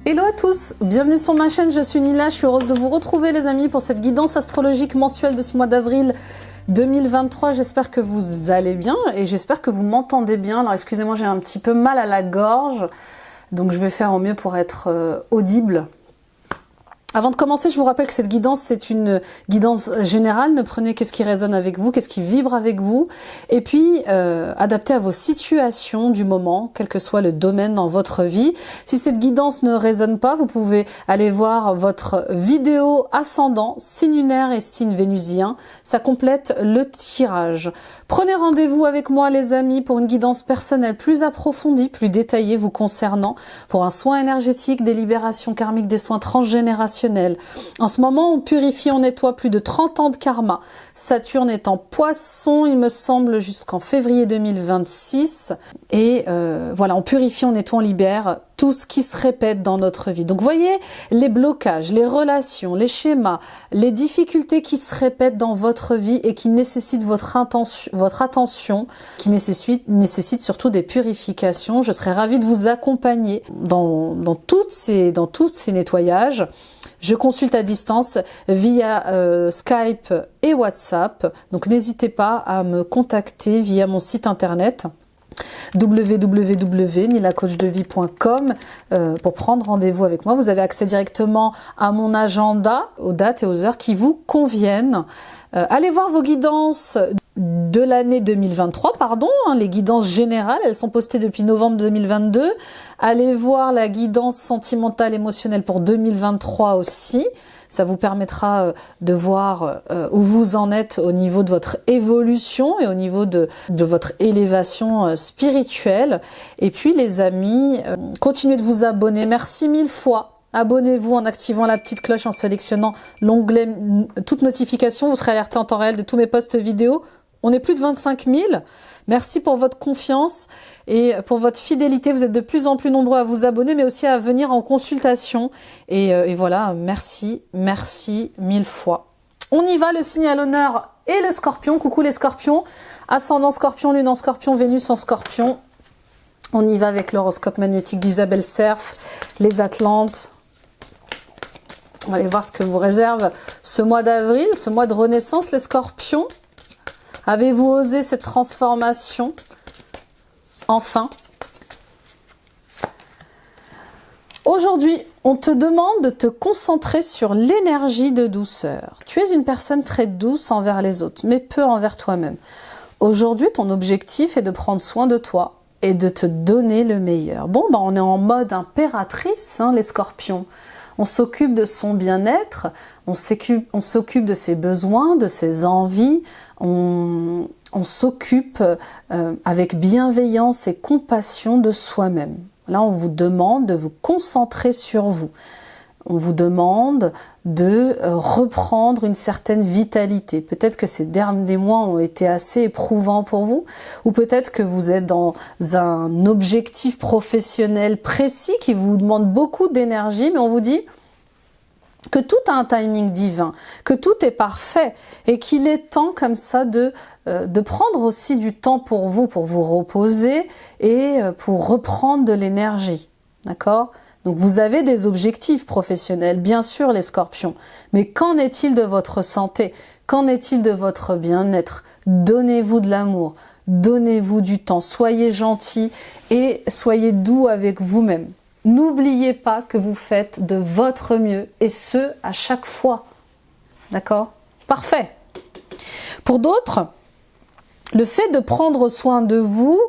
Hello à tous, bienvenue sur ma chaîne, je suis Nila, je suis heureuse de vous retrouver les amis pour cette guidance astrologique mensuelle de ce mois d'avril 2023. J'espère que vous allez bien et j'espère que vous m'entendez bien. Alors excusez-moi, j'ai un petit peu mal à la gorge, donc je vais faire au mieux pour être audible. Avant de commencer, je vous rappelle que cette guidance, c'est une guidance générale. Ne prenez qu'est-ce qui résonne avec vous, qu'est-ce qui vibre avec vous. Et puis, adaptez à vos situations du moment, quel que soit le domaine dans votre vie. Si cette guidance ne résonne pas, vous pouvez aller voir votre vidéo ascendant, signe lunaire et signe vénusien. Ça complète le tirage. Prenez rendez-vous avec moi, les amis, pour une guidance personnelle plus approfondie, plus détaillée vous concernant, pour un soin énergétique, des libérations karmiques, des soins transgénérationnels. En ce moment, on purifie, on nettoie plus de 30 ans de karma. Saturne est en poisson, il me semble, jusqu'en février 2026. Et voilà, on purifie, on nettoie, on libère tout ce qui se répète dans notre vie. Donc, voyez les blocages, les relations, les schémas, les difficultés qui se répètent dans votre vie et qui nécessitent votre attention, qui nécessitent surtout des purifications. Je serais ravie de vous accompagner dans tous ces nettoyages. Je consulte à distance via Skype et WhatsApp. Donc, n'hésitez pas à me contacter via mon site internet www.nilacoachdevie.com pour prendre rendez-vous avec moi. Vous avez accès directement à mon agenda, aux dates et aux heures qui vous conviennent. Allez voir vos guidances de l'année 2023, les guidances générales, elles sont postées depuis novembre 2022. Allez voir la guidance sentimentale émotionnelle pour 2023 aussi. Ça vous permettra de voir où vous en êtes au niveau de votre évolution et au niveau de votre élévation spirituelle. Et puis les amis, continuez de vous abonner. Merci 1000 fois. Abonnez-vous en activant la petite cloche, en sélectionnant l'onglet toutes notifications. Vous serez alerté en temps réel de tous mes posts vidéo. On est plus de 25 000. Merci pour votre confiance et pour votre fidélité. Vous êtes de plus en plus nombreux à vous abonner, mais aussi à venir en consultation. Et voilà, merci 1000 fois. On y va, le signe à l'honneur et le scorpion. Coucou les scorpions. Ascendant scorpion, lune en scorpion, Vénus en scorpion. On y va avec l'horoscope magnétique d'Isabelle Serf, les Atlantes. On va aller voir ce que vous réserve ce mois d'avril, ce mois de renaissance, les scorpions. Avez-vous osé cette transformation? Enfin. Aujourd'hui, on te demande de te concentrer sur l'énergie de douceur. Tu es une personne très douce envers les autres, mais peu envers toi-même. Aujourd'hui, ton objectif est de prendre soin de toi et de te donner le meilleur. Bon, on est en mode impératrice, les scorpions. On s'occupe de son bien-être, on s'occupe de ses besoins, de ses envies, on s'occupe avec bienveillance et compassion de soi-même. Là, on vous demande de vous concentrer sur vous. On vous demande de reprendre une certaine vitalité. Peut-être que ces derniers mois ont été assez éprouvants pour vous, ou peut-être que vous êtes dans un objectif professionnel précis qui vous demande beaucoup d'énergie, mais on vous dit que tout a un timing divin, que tout est parfait et qu'il est temps comme ça de prendre aussi du temps pour vous reposer et pour reprendre de l'énergie. D'accord ? Donc vous avez des objectifs professionnels, bien sûr les scorpions, mais qu'en est-il de votre santé? Qu'en est-il de votre bien-être? Donnez-vous de l'amour, donnez-vous du temps, soyez gentils et soyez doux avec vous-même. N'oubliez pas que vous faites de votre mieux et ce, à chaque fois. D'accord? Parfait. Pour d'autres, le fait de prendre soin de vous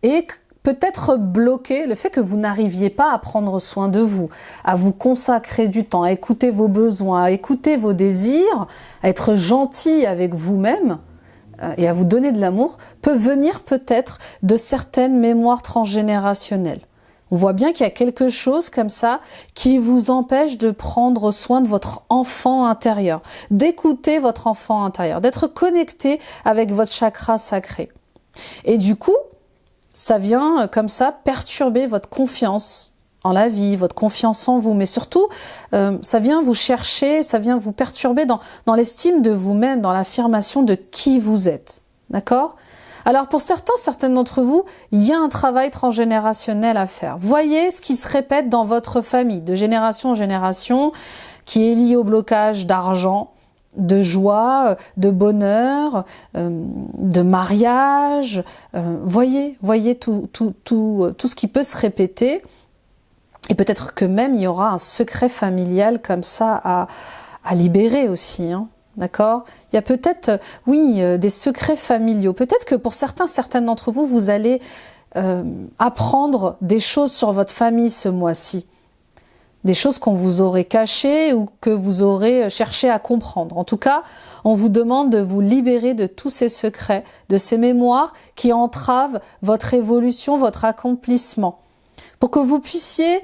est peut-être bloqué, le fait que vous n'arriviez pas à prendre soin de vous, à vous consacrer du temps, à écouter vos besoins, à écouter vos désirs, à être gentil avec vous-même et à vous donner de l'amour, peut venir peut-être de certaines mémoires transgénérationnelles. On voit bien qu'il y a quelque chose comme ça qui vous empêche de prendre soin de votre enfant intérieur, d'écouter votre enfant intérieur, d'être connecté avec votre chakra sacré. Et du coup, ça vient comme ça perturber votre confiance en la vie, votre confiance en vous, mais surtout, ça vient vous chercher, ça vient vous perturber dans l'estime de vous-même, dans l'affirmation de qui vous êtes. D'accord ? Alors pour certaines d'entre vous, il y a un travail transgénérationnel à faire. Voyez ce qui se répète dans votre famille, de génération en génération, qui est lié au blocage d'argent, de joie, de bonheur, de mariage. Voyez tout ce qui peut se répéter. Et peut-être que même il y aura un secret familial comme ça à libérer aussi, hein. D'accord? Il y a peut-être, oui, des secrets familiaux. Peut-être que pour certaines d'entre vous, vous allez apprendre des choses sur votre famille ce mois-ci. Des choses qu'on vous aurait cachées ou que vous aurez cherché à comprendre. En tout cas, on vous demande de vous libérer de tous ces secrets, de ces mémoires qui entravent votre évolution, votre accomplissement. Pour que vous puissiez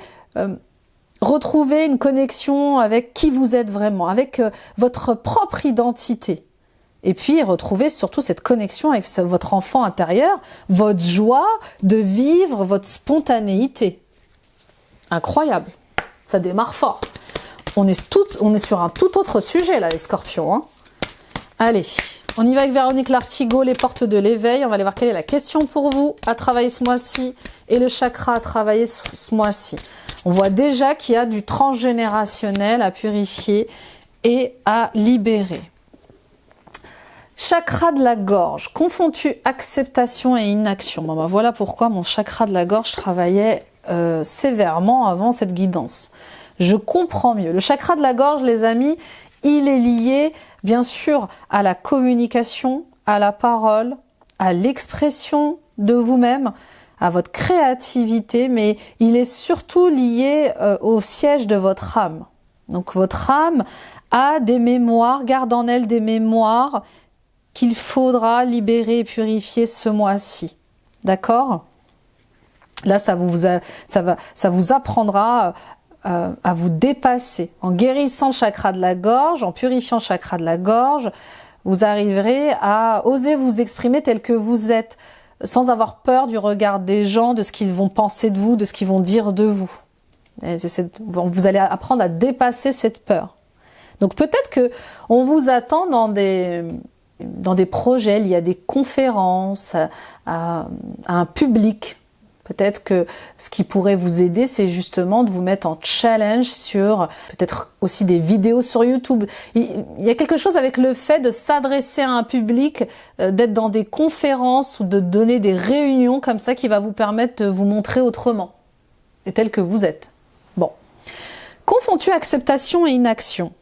retrouver une connexion avec qui vous êtes vraiment, avec votre propre identité. Et puis retrouver surtout cette connexion avec votre enfant intérieur, votre joie de vivre, votre spontanéité. Incroyable, ça démarre fort. On est sur un tout autre sujet là, les scorpions, hein. Allez, on y va avec Véronique Lartigot, les portes de l'éveil. On va aller voir quelle est la question pour vous à travailler ce mois-ci et le chakra à travailler ce mois-ci. On voit déjà qu'il y a du transgénérationnel à purifier et à libérer. Chakra de la gorge. Confonds-tu acceptation et inaction? Bon, ben voilà pourquoi mon chakra de la gorge travaillait sévèrement avant cette guidance. Je comprends mieux. Le chakra de la gorge, les amis, il est lié bien sûr à la communication, à la parole, à l'expression de vous-même, à votre créativité, mais il est surtout lié au siège de votre âme. Donc votre âme a des mémoires, garde en elle des mémoires qu'il faudra libérer et purifier ce mois-ci. D'accord? Là, ça vous apprendra à vous dépasser. En guérissant le chakra de la gorge, en purifiant le chakra de la gorge, vous arriverez à oser vous exprimer tel que vous êtes, sans avoir peur du regard des gens, de ce qu'ils vont penser de vous, de ce qu'ils vont dire de vous. Vous allez apprendre à dépasser cette peur. Donc peut-être que on vous attend dans des projets, il y a des conférences, à un public. Peut-être que ce qui pourrait vous aider, c'est justement de vous mettre en challenge sur peut-être aussi des vidéos sur YouTube. Il y a quelque chose avec le fait de s'adresser à un public, d'être dans des conférences ou de donner des réunions comme ça qui va vous permettre de vous montrer autrement et tel que vous êtes. Bon. Confonds-tu acceptation et inaction?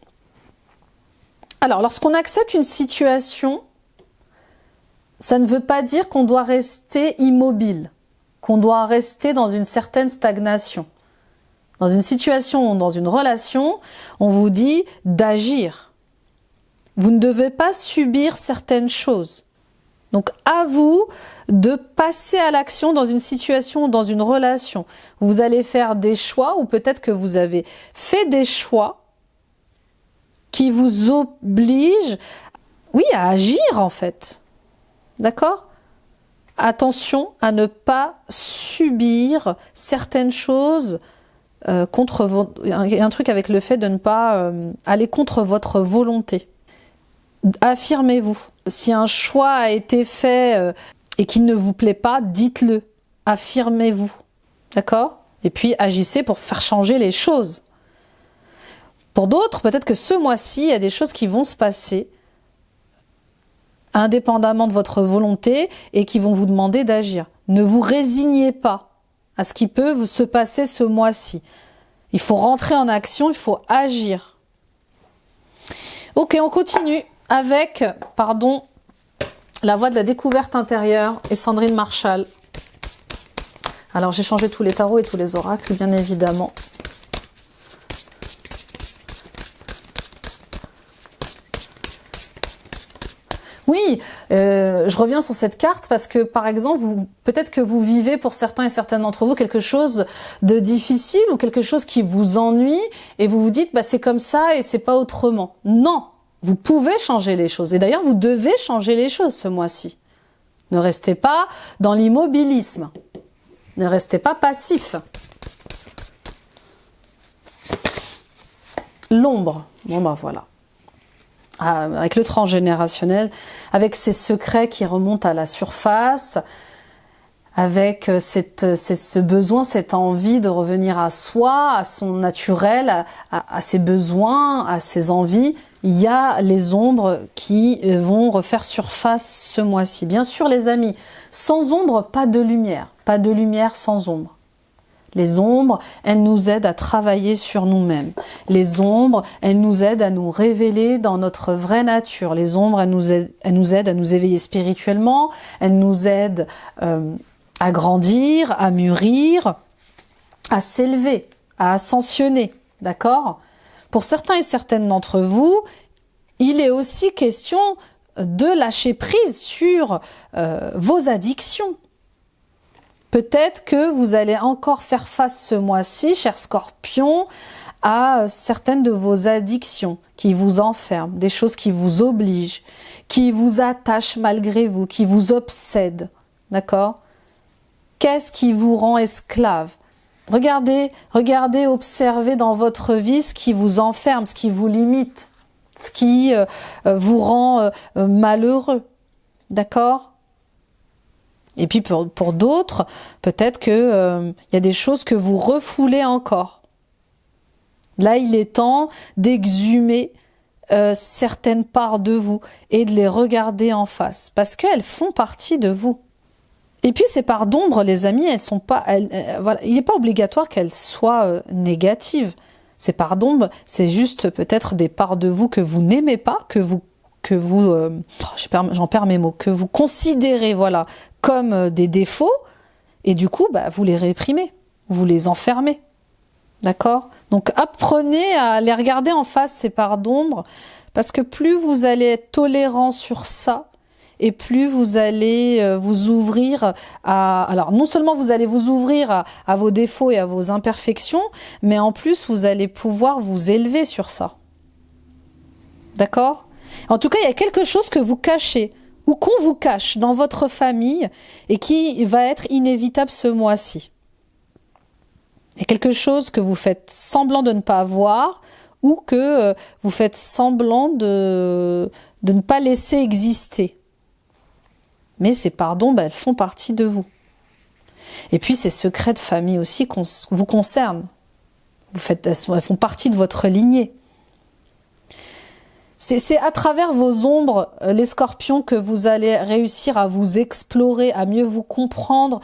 Alors, lorsqu'on accepte une situation, ça ne veut pas dire qu'on doit rester immobile, qu'on doit rester dans une certaine stagnation. Dans une situation ou dans une relation, on vous dit d'agir. Vous ne devez pas subir certaines choses. Donc à vous de passer à l'action dans une situation ou dans une relation. Vous allez faire des choix ou peut-être que vous avez fait des choix qui vous obligent, oui, à agir en fait. D'accord ? Attention à ne pas subir certaines choses contre votre... Il y a un truc avec le fait de ne pas aller contre votre volonté. Affirmez-vous. Si un choix a été fait et qu'il ne vous plaît pas, dites-le. Affirmez-vous. D'accord ? Et puis agissez pour faire changer les choses. Pour d'autres, peut-être que ce mois-ci, il y a des choses qui vont se passer indépendamment de votre volonté et qui vont vous demander d'agir. Ne vous résignez pas à ce qui peut se passer ce mois-ci. Il faut rentrer en action, il faut agir. Ok, on continue avec, la voie de la découverte intérieure et Sandrine Marshall. Alors j'ai changé tous les tarots et tous les oracles, bien évidemment. Oui, je reviens sur cette carte parce que, par exemple, peut-être que vous vivez pour certains et certaines d'entre vous quelque chose de difficile ou quelque chose qui vous ennuie et vous vous dites, bah, c'est comme ça et c'est pas autrement. Non, vous pouvez changer les choses et d'ailleurs, vous devez changer les choses ce mois-ci. Ne restez pas dans l'immobilisme. Ne restez pas passif. L'ombre. Bon, bah voilà. avec le transgénérationnel, avec ces secrets qui remontent à la surface, avec ce besoin, cette envie de revenir à soi, à son naturel, à ses besoins, à ses envies. Il y a les ombres qui vont refaire surface ce mois-ci. Bien sûr, les amis, sans ombre, pas de lumière. Pas de lumière sans ombre. Les ombres, elles nous aident à travailler sur nous-mêmes. Les ombres, elles nous aident à nous révéler dans notre vraie nature. Les ombres, elles nous aident à nous éveiller spirituellement. Elles nous aident à grandir, à mûrir, à s'élever, à ascensionner. D'accord ? Pour certains et certaines d'entre vous, il est aussi question de lâcher prise sur vos addictions. Peut-être que vous allez encore faire face ce mois-ci, cher Scorpion, à certaines de vos addictions qui vous enferment, des choses qui vous obligent, qui vous attachent malgré vous, qui vous obsèdent. D'accord ? Qu'est-ce qui vous rend esclave ? Regardez, observez dans votre vie ce qui vous enferme, ce qui vous limite, ce qui vous rend malheureux. D'accord ? Et puis pour d'autres, peut-être que y a des choses que vous refoulez encore. Là, il est temps d'exhumer certaines parts de vous et de les regarder en face, parce qu'elles font partie de vous. Et puis ces parts d'ombre, les amis, elles sont pas, voilà, il n'est pas obligatoire qu'elles soient négatives. Ces parts d'ombre, c'est juste peut-être des parts de vous que vous n'aimez pas, j'en perds mes mots, que vous considérez, voilà, comme des défauts, et du coup, vous les réprimez, vous les enfermez. D'accord ? Donc apprenez à les regarder en face, ces parts d'ombre, parce que plus vous allez être tolérant sur ça, et plus vous allez vous ouvrir à... Alors, non seulement vous allez vous ouvrir à vos défauts et à vos imperfections, mais en plus, vous allez pouvoir vous élever sur ça. D'accord ? En tout cas, il y a quelque chose que vous cachez, ou qu'on vous cache dans votre famille, et qui va être inévitable ce mois-ci. Il y a quelque chose que vous faites semblant de ne pas voir, ou que vous faites semblant de ne pas laisser exister. Mais ces pardons, elles font partie de vous. Et puis ces secrets de famille aussi vous concernent. Elles font partie de votre lignée. C'est à travers vos ombres, les scorpions, que vous allez réussir à vous explorer, à mieux vous comprendre,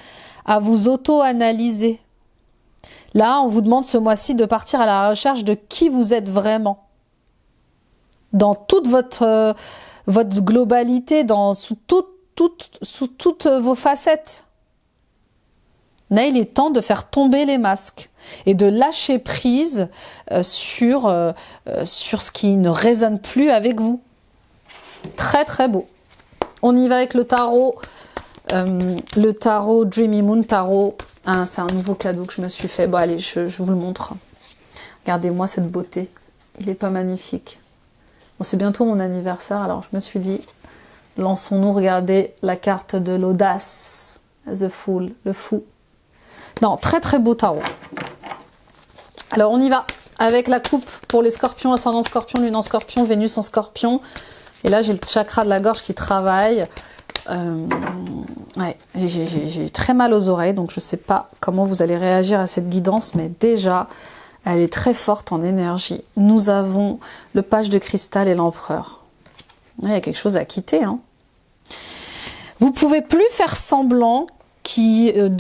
à vous auto-analyser. Là, on vous demande ce mois-ci de partir à la recherche de qui vous êtes vraiment. Dans toute votre globalité, sous toutes vos facettes. Là, il est temps de faire tomber les masques et de lâcher prise sur ce qui ne résonne plus avec vous. Très très beau. On y va avec le tarot Dreamy Moon Tarot. Ah, c'est un nouveau cadeau que je me suis fait. Bon allez, je vous le montre. Regardez-moi cette beauté. Il est pas magnifique? Bon, c'est bientôt mon anniversaire, alors je me suis dit, lançons-nous regarder la carte de l'audace. The Fool, le fou. Non, très très beau tarot. Alors on y va avec la coupe pour les scorpions, ascendant scorpion, lune en scorpion, Vénus en scorpion. Et là j'ai le chakra de la gorge qui travaille. Ouais, j'ai très mal aux oreilles, donc je sais pas comment vous allez réagir à cette guidance, mais déjà elle est très forte en énergie. Nous avons le page de cristal et l'empereur. Il y a quelque chose à quitter, hein. Vous pouvez plus faire semblant de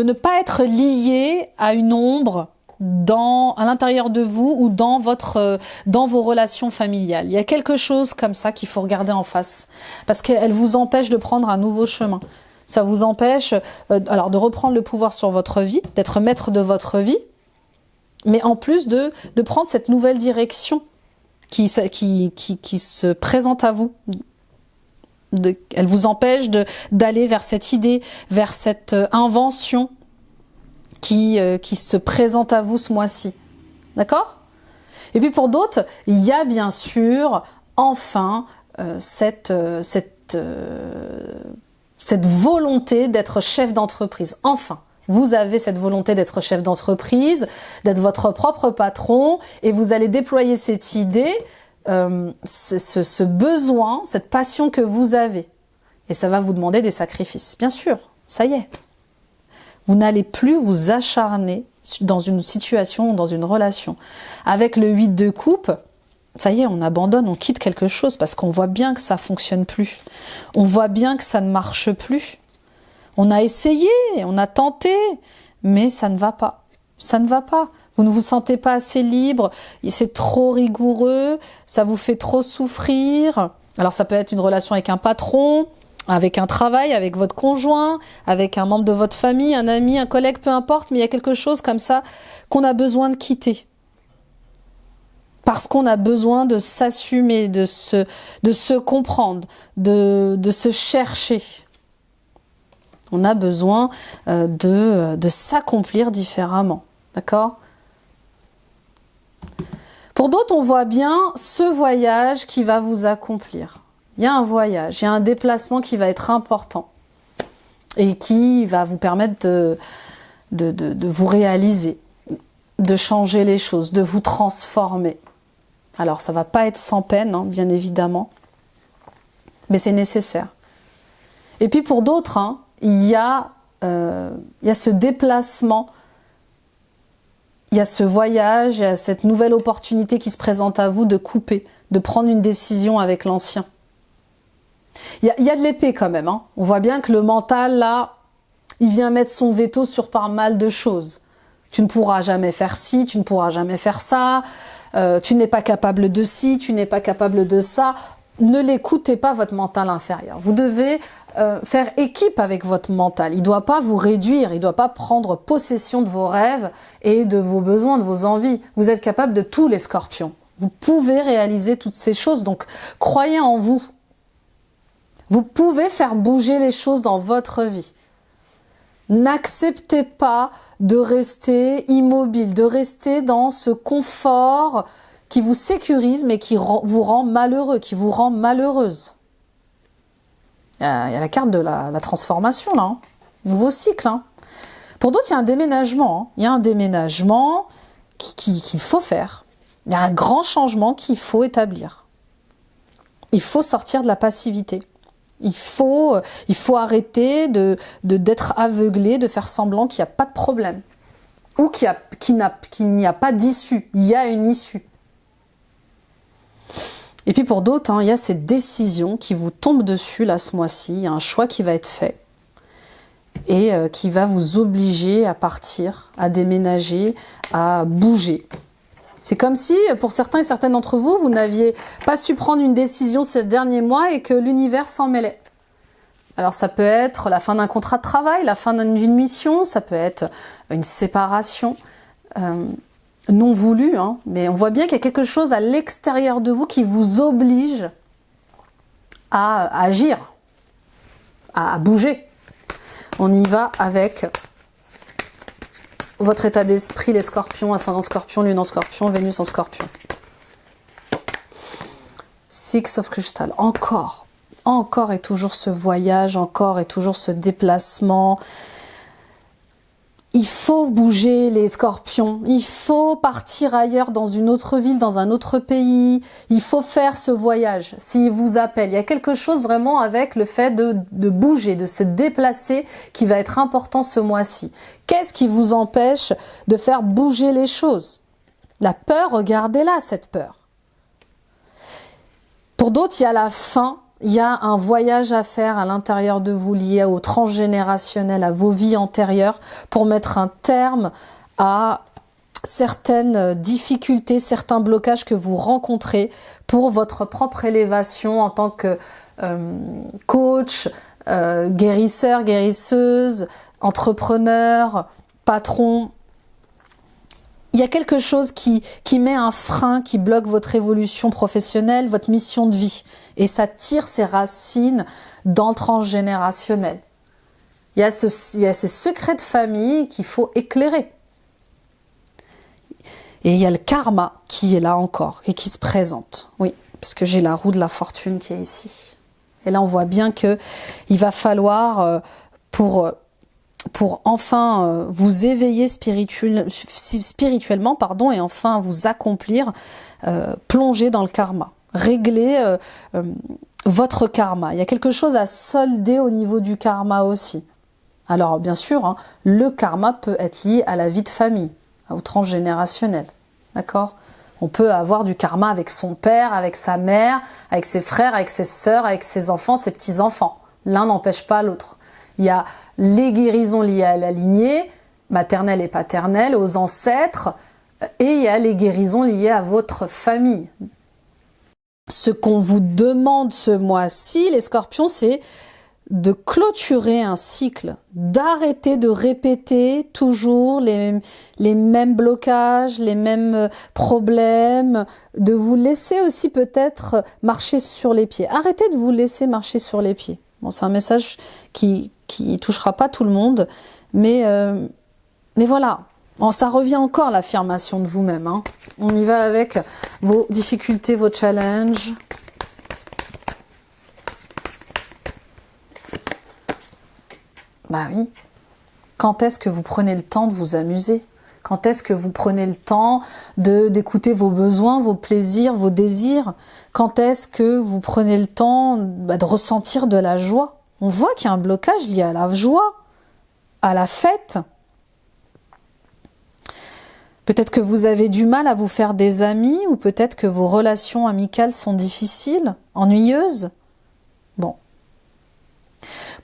ne pas être lié à une ombre à l'intérieur de vous ou dans vos relations familiales. Il y a quelque chose comme ça qu'il faut regarder en face, parce qu'elle vous empêche de prendre un nouveau chemin. Ça vous empêche alors de reprendre le pouvoir sur votre vie, d'être maître de votre vie, mais en plus de prendre cette nouvelle direction qui se présente à vous. Elle vous empêche d'aller vers cette idée, vers cette invention qui se présente à vous ce mois-ci. D'accord ? Et puis pour d'autres, il y a bien sûr enfin cette volonté d'être chef d'entreprise. Enfin, vous avez cette volonté d'être chef d'entreprise, d'être votre propre patron, et vous allez déployer cette idée ce besoin, cette passion que vous avez. Et ça va vous demander des sacrifices. Bien sûr, ça y est. Vous n'allez plus vous acharner dans une situation, dans une relation. Avec le 8 de coupe, ça y est, on abandonne, on quitte quelque chose parce qu'on voit bien que ça fonctionne plus. On voit bien que ça ne marche plus. On a essayé, on a tenté, mais ça ne va pas. Ça ne va pas. Vous ne vous sentez pas assez libre, c'est trop rigoureux, ça vous fait trop souffrir. Alors ça peut être une relation avec un patron, avec un travail, avec votre conjoint, avec un membre de votre famille, un ami, un collègue, peu importe, mais il y a quelque chose comme ça qu'on a besoin de quitter. Parce qu'on a besoin de s'assumer, de se comprendre, de se chercher. On a besoin de s'accomplir différemment. D'accord ? Pour d'autres, on voit bien ce voyage qui va vous accomplir. Il y a un voyage, il y a un déplacement qui va être important et qui va vous permettre de vous réaliser, de changer les choses, de vous transformer. Alors, ça ne va pas être sans peine, hein, bien évidemment, mais c'est nécessaire. Et puis pour d'autres, hein, il y a ce déplacement, il y a ce voyage, il y a cette nouvelle opportunité qui se présente à vous de couper, de prendre une décision avec l'ancien. Il y a de l'épée quand même. Hein. On voit bien que le mental, là, il vient mettre son veto sur pas mal de choses. Tu ne pourras jamais faire ci, tu ne pourras jamais faire ça, tu n'es pas capable de ci, tu n'es pas capable de ça. Ne l'écoutez pas, votre mental inférieur. Vous devez faire équipe avec votre mental. Il ne doit pas vous réduire, il ne doit pas prendre possession de vos rêves et de vos besoins, de vos envies. Vous êtes capable de tout, les scorpions. Vous pouvez réaliser toutes ces choses, donc croyez en vous. Vous pouvez faire bouger les choses dans votre vie. N'acceptez pas de rester immobile, de rester dans ce confort qui vous sécurise mais qui vous rend malheureux, qui vous rend malheureuse. Il y a la carte de la transformation là, hein. Nouveau cycle. Hein. Pour d'autres, il y a un déménagement. Hein. Il y a un déménagement qu'il faut faire. Il y a un grand changement qu'il faut établir. Il faut sortir de la passivité. Il faut arrêter d'être aveuglé, de faire semblant qu'il n'y a pas de problème. Ou qu'il n'y a pas d'issue. Il y a une issue. Et puis pour d'autres, hein, il y a cette décision qui vous tombe dessus là ce mois-ci. Il y a un choix qui va être fait et qui va vous obliger à partir, à déménager, à bouger. C'est comme si, pour certains et certaines d'entre vous, vous n'aviez pas su prendre une décision ces derniers mois et que l'univers s'en mêlait. Alors ça peut être la fin d'un contrat de travail, la fin d'une mission, ça peut être une séparation non voulue, hein, mais on voit bien qu'il y a quelque chose à l'extérieur de vous qui vous oblige à agir, à bouger. On y va avec votre état d'esprit, les scorpions, ascendant scorpion, lune en scorpion, Vénus en scorpion. Six of Crystal, encore et toujours ce voyage, encore et toujours ce déplacement. Il faut bouger les scorpions, il faut partir ailleurs dans une autre ville, dans un autre pays, il faut faire ce voyage, s'il vous appelle. Il y a quelque chose vraiment avec le fait de bouger, de se déplacer qui va être important ce mois-ci. Qu'est-ce qui vous empêche de faire bouger les choses? La peur, regardez-la cette peur. Pour d'autres, il y a la faim. Il y a un voyage à faire à l'intérieur de vous lié au transgénérationnel, à vos vies antérieures, pour mettre un terme à certaines difficultés, certains blocages que vous rencontrez pour votre propre élévation en tant que coach, guérisseur, guérisseuse, entrepreneur, patron. Il y a quelque chose qui met un frein, qui bloque votre évolution professionnelle, votre mission de vie. Et ça tire ses racines dans le transgénérationnel. Il y a ces secrets de famille qu'il faut éclairer. Et il y a le karma qui est là encore et qui se présente. Oui, parce que j'ai la roue de la fortune qui est ici. Et là, on voit bien qu'il va falloir, pour pour enfin vous éveiller spirituellement, pardon, et enfin vous accomplir, plonger dans le karma, régler votre karma. Il y a quelque chose à solder au niveau du karma aussi. Alors bien sûr, hein, le karma peut être lié à la vie de famille, au transgénérationnel, d'accord? On peut avoir du karma avec son père, avec sa mère, avec ses frères, avec ses sœurs, avec ses enfants, ses petits-enfants. L'un n'empêche pas l'autre. Il y a les guérisons liées à la lignée, maternelle et paternelle, aux ancêtres, et il y a les guérisons liées à votre famille. Ce qu'on vous demande ce mois-ci, les scorpions, c'est de clôturer un cycle, d'arrêter de répéter toujours les mêmes blocages, les mêmes problèmes, de vous laisser aussi peut-être marcher sur les pieds. Arrêtez de vous laisser marcher sur les pieds. Bon, c'est un message qui touchera pas tout le monde, mais voilà. Bon, ça revient encore l'affirmation de vous-même, hein. On y va avec vos difficultés, vos challenges. Bah oui. Quand est-ce que vous prenez le temps de vous amuser? Quand est-ce que vous prenez le temps d'écouter vos besoins, vos plaisirs, vos désirs? Quand est-ce que vous prenez le temps de ressentir de la joie? On voit qu'il y a un blocage lié à la joie, à la fête. Peut-être que vous avez du mal à vous faire des amis, ou peut-être que vos relations amicales sont difficiles, ennuyeuses. Bon.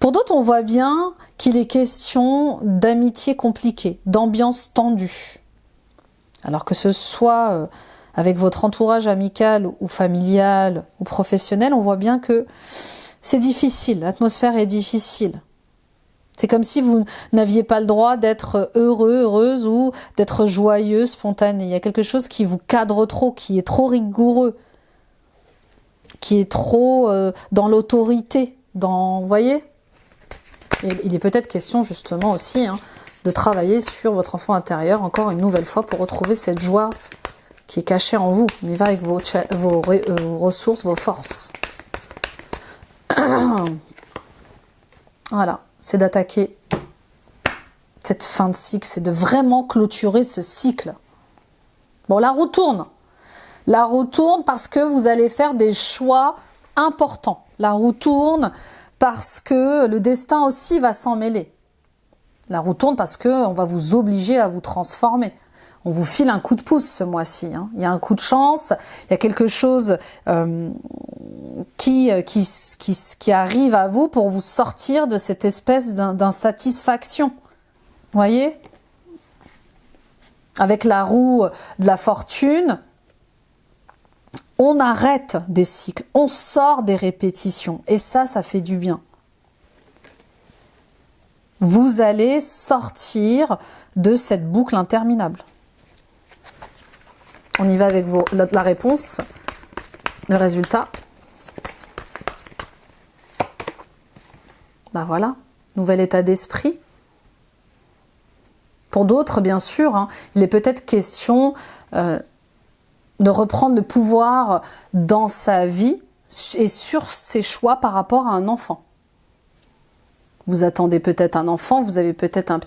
Pour d'autres, on voit bien qu'il est question d'amitié compliquée, d'ambiance tendue. Alors que ce soit avec votre entourage amical ou familial ou professionnel, on voit bien que c'est difficile, l'atmosphère est difficile. C'est comme si vous n'aviez pas le droit d'être heureux, heureuse ou d'être joyeux, spontané. Il y a quelque chose qui vous cadre trop, qui est trop rigoureux, qui est trop dans l'autorité, vous voyez? Et il est peut-être question justement aussi de travailler sur votre enfant intérieur encore une nouvelle fois pour retrouver cette joie qui est cachée en vous. On y va avec vos ressources, vos forces. Voilà, c'est d'attaquer cette fin de cycle, c'est de vraiment clôturer ce cycle. Bon, la roue tourne. La roue tourne parce que vous allez faire des choix importants. La roue tourne parce que le destin aussi va s'en mêler. La roue tourne parce qu'on va vous obliger à vous transformer. On vous file un coup de pouce ce mois-ci. Il y a un coup de chance, il y a quelque chose qui arrive à vous pour vous sortir de cette espèce d'insatisfaction. Vous voyez? Avec la roue de la fortune, on arrête des cycles, on sort des répétitions. Et ça fait du bien. Vous allez sortir de cette boucle interminable. On y va avec la réponse, le résultat. Ben voilà, nouvel état d'esprit. Pour d'autres, bien sûr, il est peut-être question de reprendre le pouvoir dans sa vie et sur ses choix par rapport à un enfant. Vous attendez peut-être un enfant, vous avez peut-être un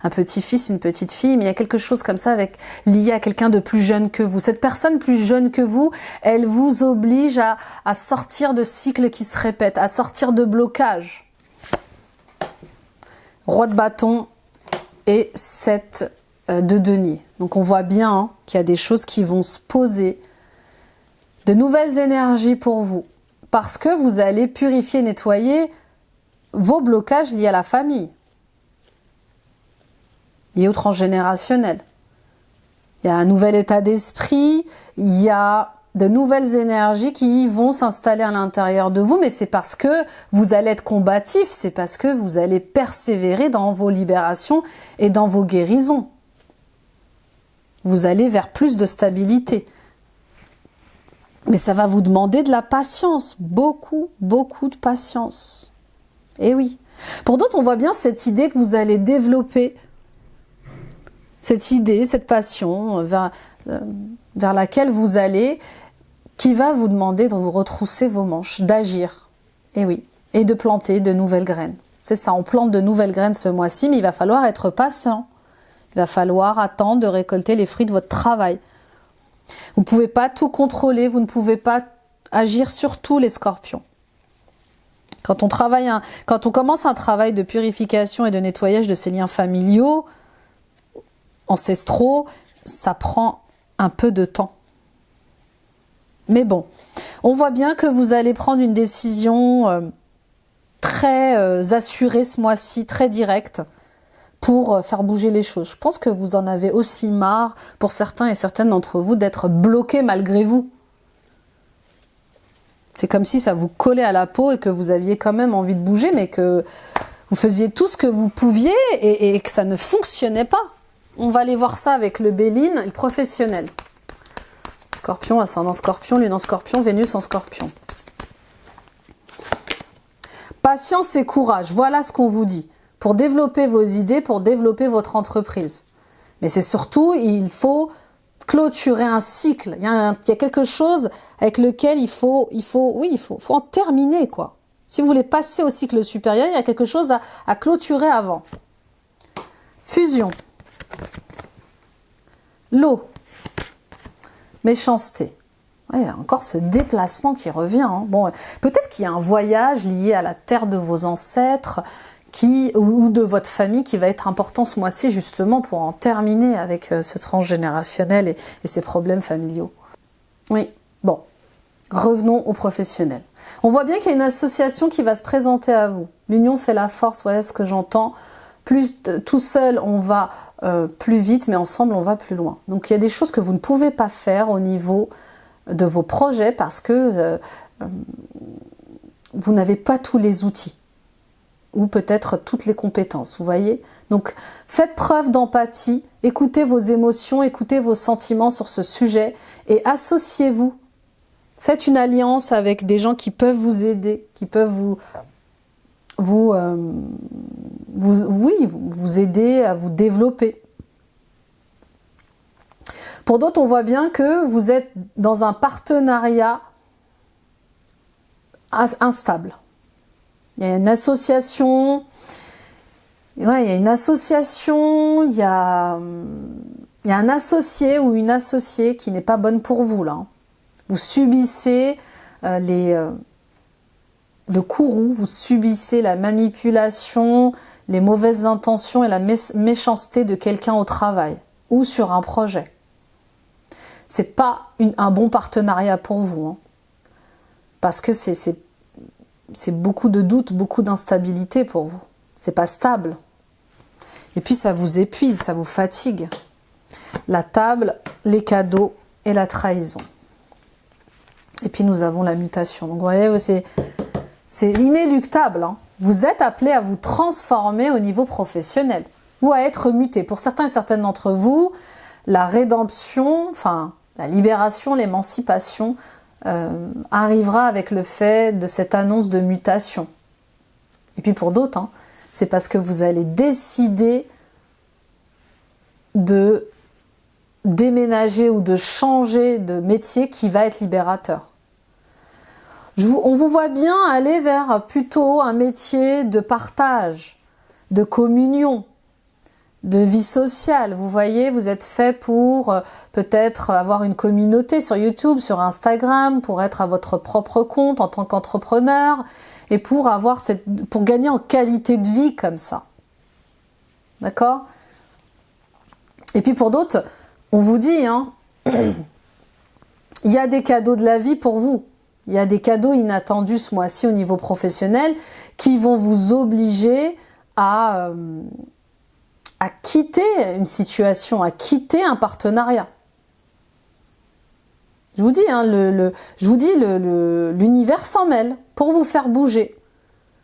petit-fils, une petite-fille, mais il y a quelque chose comme ça lié à quelqu'un de plus jeune que vous. Cette personne plus jeune que vous, elle vous oblige à sortir de cycles qui se répètent, à sortir de blocages. Roi de bâton et 7 de denier. Donc on voit bien qu'il y a des choses qui vont se poser, de nouvelles énergies pour vous, parce que vous allez purifier, nettoyer vos blocages liés à la famille, liés au transgénérationnel. Il y a un nouvel état d'esprit, il y a de nouvelles énergies qui vont s'installer à l'intérieur de vous, mais c'est parce que vous allez être combatif, c'est parce que vous allez persévérer dans vos libérations et dans vos guérisons. Vous allez vers plus de stabilité. Mais ça va vous demander de la patience, beaucoup, beaucoup de patience. Et oui. Pour d'autres, on voit bien cette idée que vous allez développer, cette idée, cette passion vers laquelle vous allez, qui va vous demander de vous retrousser vos manches, d'agir. Et oui. Et de planter de nouvelles graines. C'est ça, on plante de nouvelles graines ce mois-ci, mais il va falloir être patient. Il va falloir attendre de récolter les fruits de votre travail. Vous ne pouvez pas tout contrôler, vous ne pouvez pas agir sur tout, les scorpions. Quand on commence un travail de purification et de nettoyage de ces liens familiaux, ancestraux, ça prend un peu de temps. Mais bon, on voit bien que vous allez prendre une décision très assurée ce mois-ci, très directe, pour faire bouger les choses. Je pense que vous en avez aussi marre, pour certains et certaines d'entre vous, d'être bloqués malgré vous. C'est comme si ça vous collait à la peau et que vous aviez quand même envie de bouger, mais que vous faisiez tout ce que vous pouviez et que ça ne fonctionnait pas. On va aller voir ça avec le Béline, le professionnel. Scorpion, ascendant Scorpion, lune en Scorpion, Vénus en Scorpion. Patience et courage, voilà ce qu'on vous dit. Pour développer vos idées, pour développer votre entreprise. Mais c'est surtout, il faut clôturer un cycle. Il y a quelque chose avec lequel il faut en terminer, quoi. Si vous voulez passer au cycle supérieur, il y a quelque chose à clôturer avant. Fusion. L'eau. Méchanceté. Ouais, il y a encore ce déplacement qui revient. Hein. Bon, peut-être qu'il y a un voyage lié à la terre de vos ancêtres ou de votre famille qui va être important ce mois-ci justement pour en terminer avec ce transgénérationnel et ces problèmes familiaux. Oui, bon, revenons aux professionnels. On voit bien qu'il y a une association qui va se présenter à vous. L'union fait la force, voilà ce que j'entends. Plus tout seul, on va plus vite, mais ensemble, on va plus loin. Donc il y a des choses que vous ne pouvez pas faire au niveau de vos projets parce que vous n'avez pas tous les outils. Ou peut-être toutes les compétences, vous voyez. Donc, faites preuve d'empathie, écoutez vos émotions, écoutez vos sentiments sur ce sujet et associez-vous. Faites une alliance avec des gens qui peuvent vous aider, qui peuvent vous aider à vous développer. Pour d'autres, on voit bien que vous êtes dans un partenariat instable. Il y a une association, il y a un associé ou une associée qui n'est pas bonne pour vous là. Vous subissez le courroux, vous subissez la manipulation, les mauvaises intentions et la méchanceté de quelqu'un au travail ou sur un projet. C'est pas un bon partenariat pour vous, hein, parce que c'est beaucoup de doutes, beaucoup d'instabilité pour vous. C'est pas stable. Et puis ça vous épuise, ça vous fatigue. La table, les cadeaux et la trahison. Et puis nous avons la mutation. Donc vous voyez, c'est inéluctable. Hein. Vous êtes appelé à vous transformer au niveau professionnel ou à être muté. Pour certains et certaines d'entre vous, la rédemption, enfin la libération, l'émancipation arrivera avec le fait de cette annonce de mutation. Et puis pour d'autres, hein, c'est parce que vous allez décider de déménager ou de changer de métier qui va être libérateur. On vous voit bien aller vers plutôt un métier de partage, de communion, de vie sociale. Vous voyez, vous êtes fait pour peut-être avoir une communauté sur YouTube, sur Instagram, pour être à votre propre compte en tant qu'entrepreneur et pour gagner en qualité de vie comme ça. D'accord ? Et puis pour d'autres, on vous dit, hein, il y a des cadeaux de la vie pour vous. Il y a des cadeaux inattendus ce mois-ci au niveau professionnel qui vont vous obliger à quitter une situation, à quitter un partenariat. Je vous dis, hein, l'univers s'en mêle pour vous faire bouger,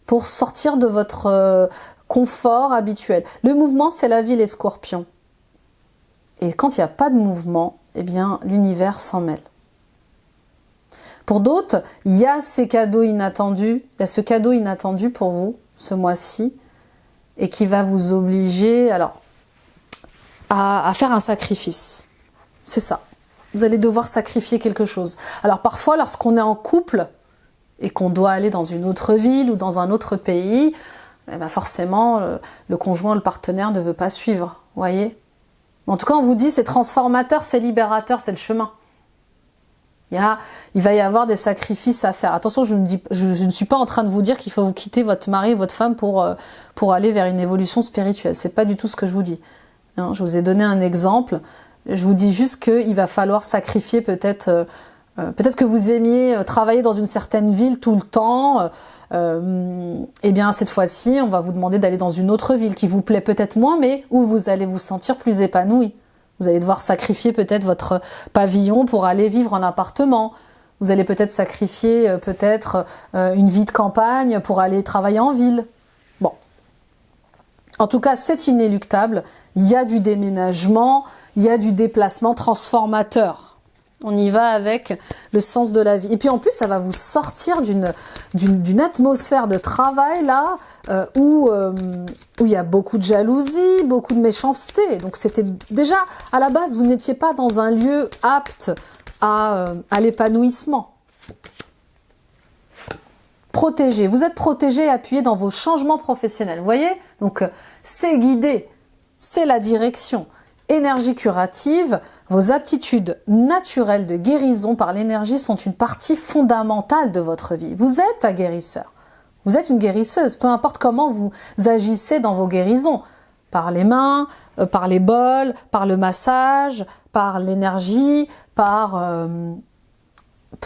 pour sortir de votre confort habituel. Le mouvement, c'est la vie, les scorpions. Et quand il n'y a pas de mouvement, eh bien, l'univers s'en mêle. Pour d'autres, il y a ces cadeaux inattendus, il y a ce cadeau inattendu pour vous, ce mois-ci, et qui va vous obliger à faire un sacrifice. C'est ça. Vous allez devoir sacrifier quelque chose. Alors parfois, lorsqu'on est en couple et qu'on doit aller dans une autre ville ou dans un autre pays, eh ben forcément, le conjoint, le partenaire ne veut pas suivre, voyez. En tout cas, on vous dit, c'est transformateur, c'est libérateur, c'est le chemin. Il va y avoir des sacrifices à faire. Attention, je ne suis pas en train de vous dire qu'il faut vous quitter votre mari, votre femme pour aller vers une évolution spirituelle. C'est pas du tout ce que je vous dis. Non, je vous ai donné un exemple. Je vous dis juste qu'il va falloir sacrifier peut-être que vous aimiez travailler dans une certaine ville tout le temps. Eh bien, cette fois-ci, on va vous demander d'aller dans une autre ville qui vous plaît peut-être moins, mais où vous allez vous sentir plus épanoui. Vous allez devoir sacrifier peut-être votre pavillon pour aller vivre en appartement. Vous allez peut-être sacrifier une vie de campagne pour aller travailler en ville. Bon. En tout cas, c'est inéluctable. Il y a du déménagement, il y a du déplacement transformateur. On y va avec le sens de la vie. Et puis en plus, ça va vous sortir d'une atmosphère de travail là où il y a beaucoup de jalousie, beaucoup de méchanceté. Donc c'était déjà, à la base, vous n'étiez pas dans un lieu apte à l'épanouissement. Protégé. Vous êtes protégé et appuyé dans vos changements professionnels. Vous voyez? Donc c'est guidé. C'est la direction. Énergie curative, vos aptitudes naturelles de guérison par l'énergie sont une partie fondamentale de votre vie. Vous êtes un guérisseur, vous êtes une guérisseuse, peu importe comment vous agissez dans vos guérisons, par les mains, par les bols, par le massage, par l'énergie, peu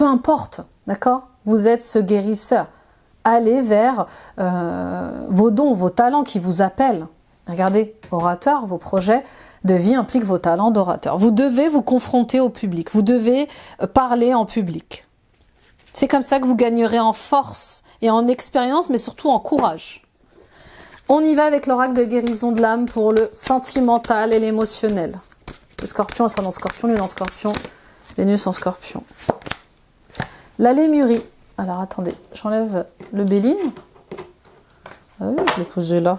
importe, d'accord? Vous êtes ce guérisseur. Allez vers vos dons, vos talents qui vous appellent. Regardez, orateur, vos projets de vie impliquent vos talents d'orateur. Vous devez vous confronter au public, vous devez parler en public. C'est comme ça que vous gagnerez en force et en expérience, mais surtout en courage. On y va avec l'oracle de guérison de l'âme pour le sentimental et l'émotionnel. Le scorpion, ascendant scorpion, lune en scorpion, Vénus en scorpion. La lémurie. Alors attendez, j'enlève le béline. Ah oui, je l'ai posé là.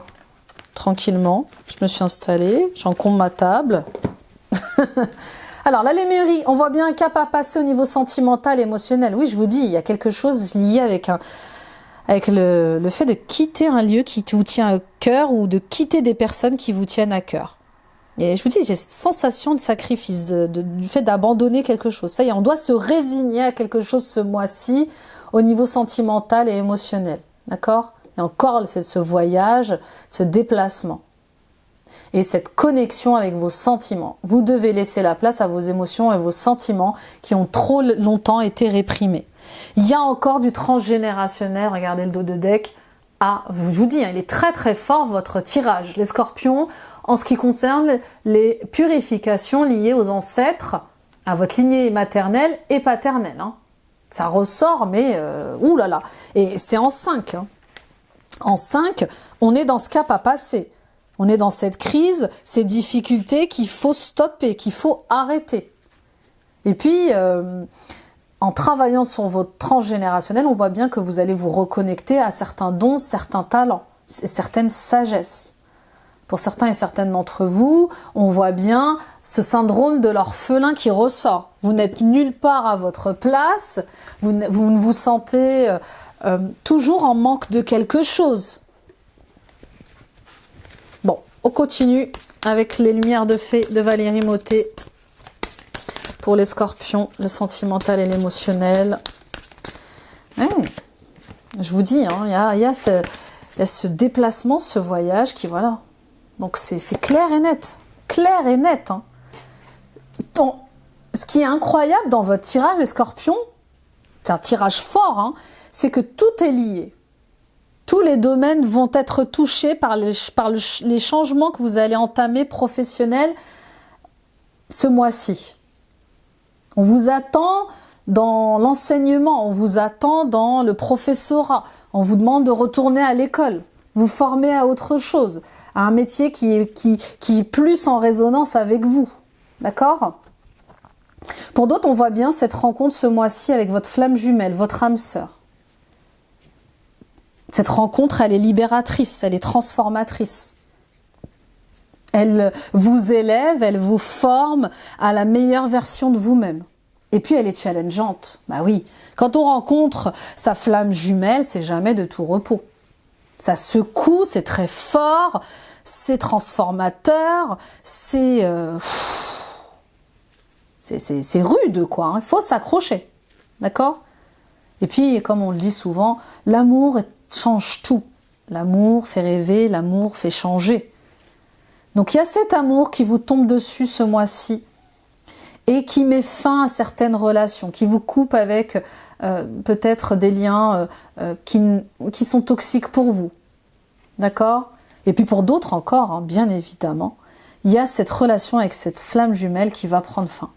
Tranquillement, je me suis installée, j'encombre ma table. Alors, la lémurie, on voit bien un cap à passer au niveau sentimental, émotionnel. Oui, je vous dis, il y a quelque chose lié avec le fait de quitter un lieu qui vous tient à cœur ou de quitter des personnes qui vous tiennent à cœur. Et je vous dis, j'ai cette sensation de sacrifice, du fait d'abandonner quelque chose. Ça y est, on doit se résigner à quelque chose ce mois-ci au niveau sentimental et émotionnel. D'accord ? Et encore, c'est ce voyage, ce déplacement. Et cette connexion avec vos sentiments. Vous devez laisser la place à vos émotions et vos sentiments qui ont trop longtemps été réprimés. Il y a encore du transgénérationnel, regardez le dos de deck. Ah, je vous dis, il est très très fort votre tirage. Les scorpions, en ce qui concerne les purifications liées aux ancêtres, à votre lignée maternelle et paternelle. Hein. Ça ressort, mais oulala. Et c'est en 5. Hein. En 5, on est dans ce cap à passer. On est dans cette crise, ces difficultés qu'il faut stopper, qu'il faut arrêter. Et puis, en travaillant sur votre transgénérationnel, on voit bien que vous allez vous reconnecter à certains dons, certains talents, certaines sagesses. Pour certains et certaines d'entre vous, on voit bien ce syndrome de l'orphelin qui ressort. Vous n'êtes nulle part à votre place, vous ne vous sentez toujours en manque de quelque chose. Bon, on continue avec les lumières de fée de Valérie Mottet pour les scorpions, le sentimental et l'émotionnel. Ouais, je vous dis, hein, il y a ce déplacement, ce voyage qui, voilà. Donc c'est clair et net. Clair et net. Hein. Donc, ce qui est incroyable dans votre tirage, les scorpions, c'est un tirage fort, hein, c'est que tout est lié. Tous les domaines vont être touchés par les changements que vous allez entamer professionnels ce mois-ci. On vous attend dans l'enseignement, on vous attend dans le professorat, on vous demande de retourner à l'école, vous former à autre chose, à un métier qui est plus en résonance avec vous. D'accord ? Pour d'autres, on voit bien cette rencontre ce mois-ci avec votre flamme jumelle, votre âme sœur. Cette rencontre, elle est libératrice, elle est transformatrice. Elle vous élève, elle vous forme à la meilleure version de vous-même. Et puis, elle est challengeante. Bah oui, quand on rencontre sa flamme jumelle, c'est jamais de tout repos. Ça secoue, c'est très fort, c'est transformateur, c'est rude, quoi. Hein. Il faut s'accrocher, d'accord? Et puis, comme on le dit souvent, l'amour change tout. L'amour fait rêver, l'amour fait changer. Donc, il y a cet amour qui vous tombe dessus ce mois-ci et qui met fin à certaines relations, qui vous coupe avec peut-être des liens qui sont toxiques pour vous. D'accord? Et puis pour d'autres encore, hein, bien évidemment, il y a cette relation avec cette flamme jumelle qui va prendre fin.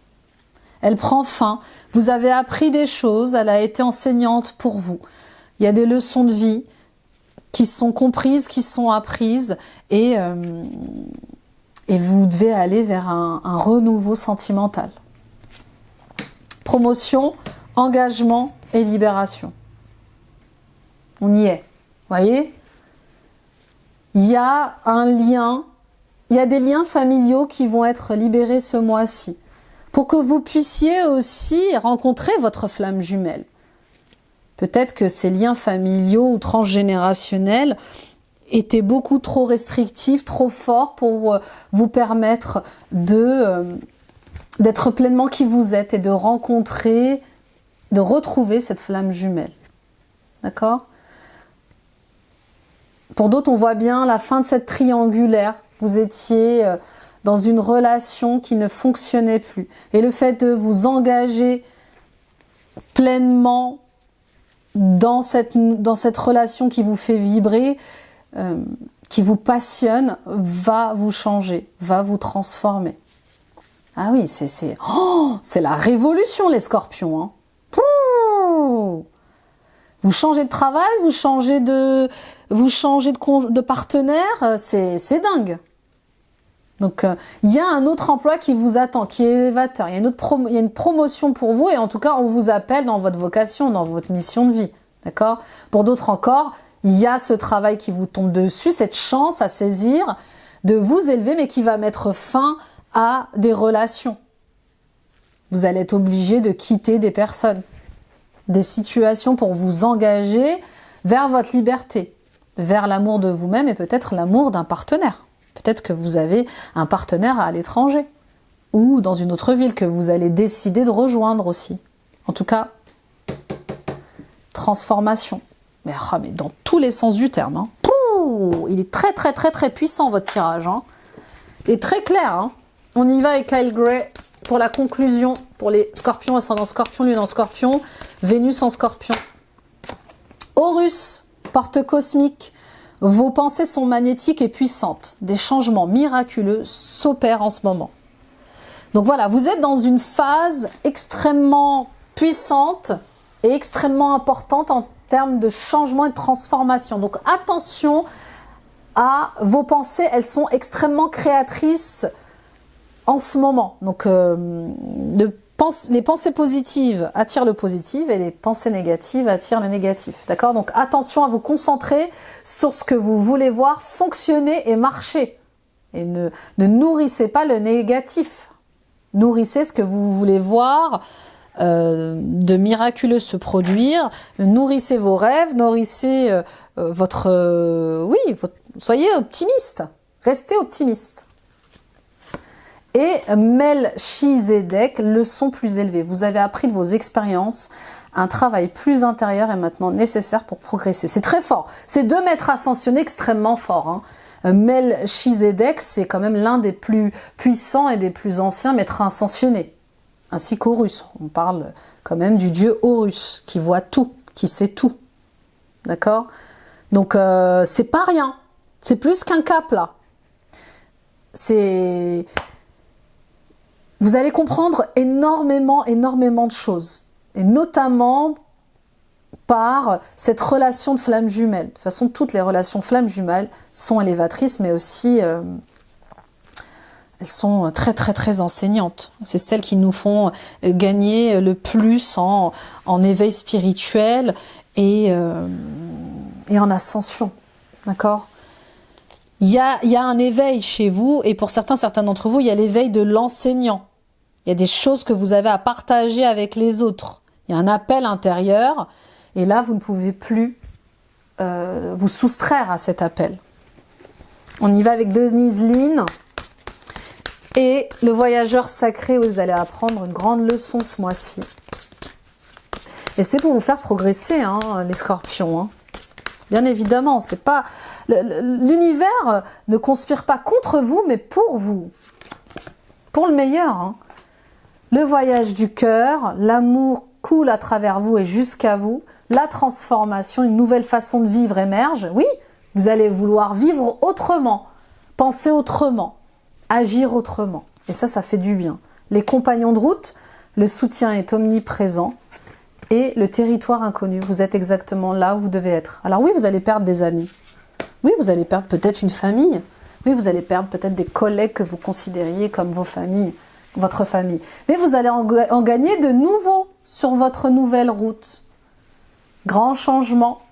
Elle prend fin. Vous avez appris des choses, elle a été enseignante pour vous. Il y a des leçons de vie qui sont comprises, qui sont apprises, et vous devez aller vers un renouveau sentimental. Promotion, engagement et libération. On y est. Voyez ? Il y a un lien, il y a des liens familiaux qui vont être libérés ce mois-ci, pour que vous puissiez aussi rencontrer votre flamme jumelle. Peut-être que ces liens familiaux ou transgénérationnels étaient beaucoup trop restrictifs, trop forts pour vous permettre d'être pleinement qui vous êtes et de retrouver cette flamme jumelle. D'accord ? Pour d'autres, on voit bien la fin de cette triangulaire. Vous étiez dans une relation qui ne fonctionnait plus. Et le fait de vous engager pleinement dans cette relation qui vous fait vibrer, qui vous passionne, va vous changer, va vous transformer. Ah oui, c'est la révolution, les scorpions. Hein. Pouh, vous changez de travail, vous changez de partenaire, c'est dingue. Donc, il y a un autre emploi qui vous attend, qui est élévateur. Il y a une promotion pour vous et en tout cas, on vous appelle dans votre vocation, dans votre mission de vie. D'accord ? Pour d'autres encore, il y a ce travail qui vous tombe dessus, cette chance à saisir de vous élever, mais qui va mettre fin à des relations. Vous allez être obligé de quitter des personnes, des situations pour vous engager vers votre liberté, vers l'amour de vous-même et peut-être l'amour d'un partenaire. Peut-être que vous avez un partenaire à l'étranger ou dans une autre ville que vous allez décider de rejoindre aussi. En tout cas, transformation. Mais dans tous les sens du terme. Hein. Pouh, il est très très très très puissant votre tirage. Hein. Et très clair. Hein. On y va avec Kyle Gray pour la conclusion. Pour les scorpions, ascendant scorpion, lune en scorpion, Vénus en scorpion. Horus, porte cosmique. Vos pensées sont magnétiques et puissantes. Des changements miraculeux s'opèrent en ce moment. Donc voilà, vous êtes dans une phase extrêmement puissante et extrêmement importante en termes de changement et de transformation. Donc attention à vos pensées, elles sont extrêmement créatrices en ce moment. Donc les pensées positives attirent le positif et les pensées négatives attirent le négatif. D'accord ? Donc attention à vous concentrer sur ce que vous voulez voir fonctionner et marcher. Et ne nourrissez pas le négatif. Nourrissez ce que vous voulez voir de miraculeux se produire. Nourrissez vos rêves, nourrissez soyez optimiste. Restez optimiste. Et Melchizedek, leçon plus élevée. Vous avez appris de vos expériences, un travail plus intérieur est maintenant nécessaire pour progresser. C'est très fort. C'est deux maîtres ascensionnés extrêmement forts. Hein. Melchizedek, c'est quand même l'un des plus puissants et des plus anciens maîtres ascensionnés. Ainsi qu'Horus. On parle quand même du dieu Horus, qui voit tout, qui sait tout. D'accord ? Donc, c'est pas rien. C'est plus qu'un cap, là. Vous allez comprendre énormément de choses. Et notamment par cette relation de flamme jumelle. De toute façon, toutes les relations flamme jumelle sont élévatrices, mais aussi elles sont très très très enseignantes. C'est celles qui nous font gagner le plus en éveil spirituel et en ascension. D'accord ? Il y a un éveil chez vous, et pour certains d'entre vous, il y a l'éveil de l'enseignant. Il y a des choses que vous avez à partager avec les autres. Il y a un appel intérieur, et là, vous ne pouvez plus vous soustraire à cet appel. On y va avec Denise Linn et le voyageur sacré, où vous allez apprendre une grande leçon ce mois-ci. Et c'est pour vous faire progresser, hein, les scorpions. Hein. Bien évidemment, c'est pas l'univers ne conspire pas contre vous, mais pour vous. Pour le meilleur. Hein. Le voyage du cœur, l'amour coule à travers vous et jusqu'à vous. La transformation, une nouvelle façon de vivre émerge. Oui, vous allez vouloir vivre autrement, penser autrement, agir autrement. Et ça fait du bien. Les compagnons de route, le soutien est omniprésent. Et le territoire inconnu, vous êtes exactement là où vous devez être. Alors oui, vous allez perdre des amis. Oui, vous allez perdre peut-être une famille. Oui, vous allez perdre peut-être des collègues que vous considériez comme vos familles, votre famille. Mais vous allez en gagner de nouveaux sur votre nouvelle route. Grand changement.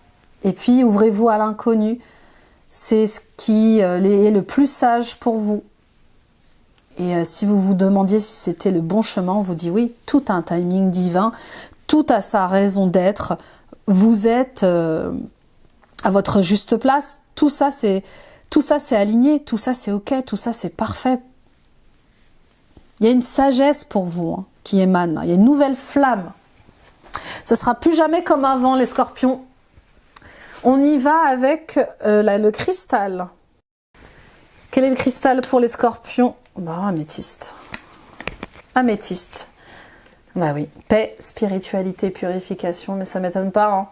Et puis, ouvrez-vous à l'inconnu. C'est ce qui est le plus sage pour vous. Et si vous vous demandiez si c'était le bon chemin, on vous dit oui, tout a un timing divin. Tout a sa raison d'être, vous êtes à votre juste place, tout ça c'est aligné, tout ça c'est ok, tout ça c'est parfait. Il y a une sagesse pour vous hein, qui émane, il y a une nouvelle flamme. Ce sera plus jamais comme avant les scorpions. On y va avec le cristal. Quel est le cristal pour les scorpions? Bah, améthyste. Améthyste. Bah oui, paix, spiritualité, purification, mais ça m'étonne pas. Hein.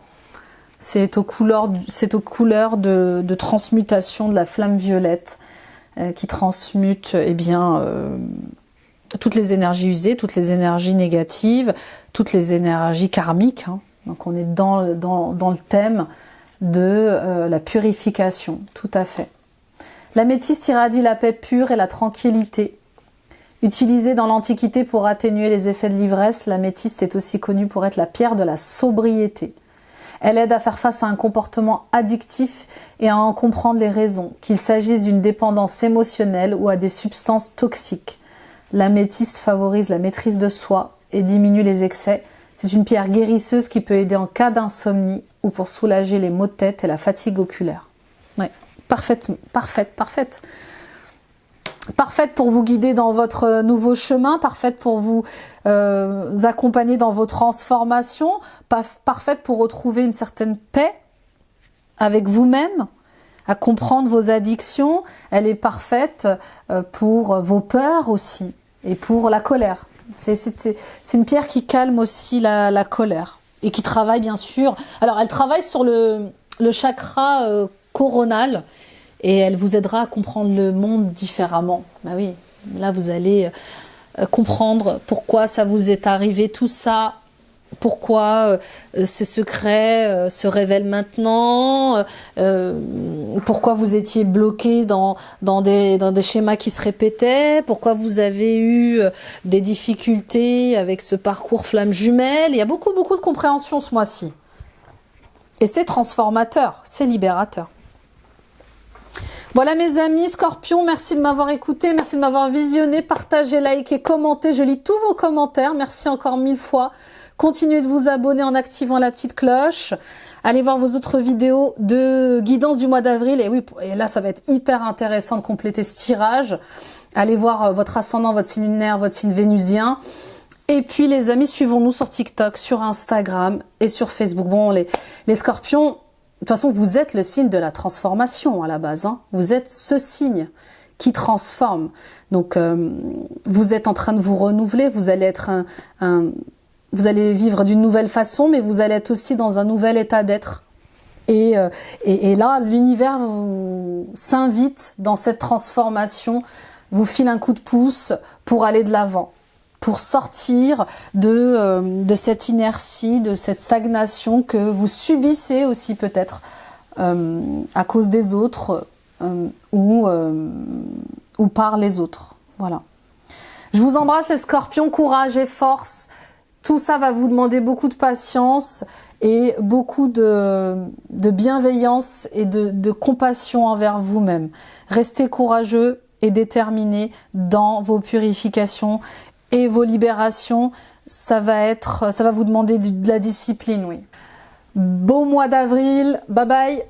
C'est aux couleurs de transmutation de la flamme violette qui transmute toutes les énergies usées, toutes les énergies négatives, toutes les énergies karmiques. Hein. Donc on est dans le thème de la purification, tout à fait. L'améthyste irradie la paix pure et la tranquillité. Utilisée dans l'Antiquité pour atténuer les effets de l'ivresse, l'améthyste est aussi connue pour être la pierre de la sobriété. Elle aide à faire face à un comportement addictif et à en comprendre les raisons, qu'il s'agisse d'une dépendance émotionnelle ou à des substances toxiques. L'améthyste favorise la maîtrise de soi et diminue les excès. C'est une pierre guérisseuse qui peut aider en cas d'insomnie ou pour soulager les maux de tête et la fatigue oculaire. Ouais, parfaite. Parfaite pour vous guider dans votre nouveau chemin, parfaite pour vous accompagner dans vos transformations, parfaite pour retrouver une certaine paix avec vous-même, à comprendre vos addictions. Elle est parfaite pour vos peurs aussi et pour la colère. C'est une pierre qui calme aussi la colère et qui travaille bien sûr. Alors elle travaille sur le chakra coronal. Et elle vous aidera à comprendre le monde différemment. Bah oui, là vous allez comprendre pourquoi ça vous est arrivé tout ça, pourquoi ces secrets se révèlent maintenant, pourquoi vous étiez bloqué dans des schémas qui se répétaient, pourquoi vous avez eu des difficultés avec ce parcours flamme jumelle. Il y a beaucoup de compréhension ce mois-ci. Et c'est transformateur, c'est libérateur. Voilà mes amis Scorpions, merci de m'avoir écouté, merci de m'avoir visionné, partagé, liké, commenté, je lis tous vos commentaires, merci encore 1000 fois. Continuez de vous abonner en activant la petite cloche, allez voir vos autres vidéos de guidance du mois d'avril, et oui, et là ça va être hyper intéressant de compléter ce tirage. Allez voir votre ascendant, votre signe lunaire, votre signe vénusien. Et puis les amis, suivons-nous sur TikTok, sur Instagram et sur Facebook. Bon, les Scorpions... De toute façon, vous êtes le signe de la transformation à la base. Hein. Vous êtes ce signe qui transforme. Donc, vous êtes en train de vous renouveler. Vous allez être vous allez vivre d'une nouvelle façon, mais vous allez être aussi dans un nouvel état d'être. Et là, l'univers s'invite dans cette transformation, vous file un coup de pouce pour aller de l'avant, pour sortir de cette inertie, de cette stagnation que vous subissez aussi peut-être à cause des autres ou par les autres. Voilà. Je vous embrasse les Scorpions, courage et force. Tout ça va vous demander beaucoup de patience et beaucoup de bienveillance et de compassion envers vous-même. Restez courageux et déterminés dans vos purifications et vos libérations, ça va vous demander de la discipline, oui. Beau mois d'avril. Bye bye.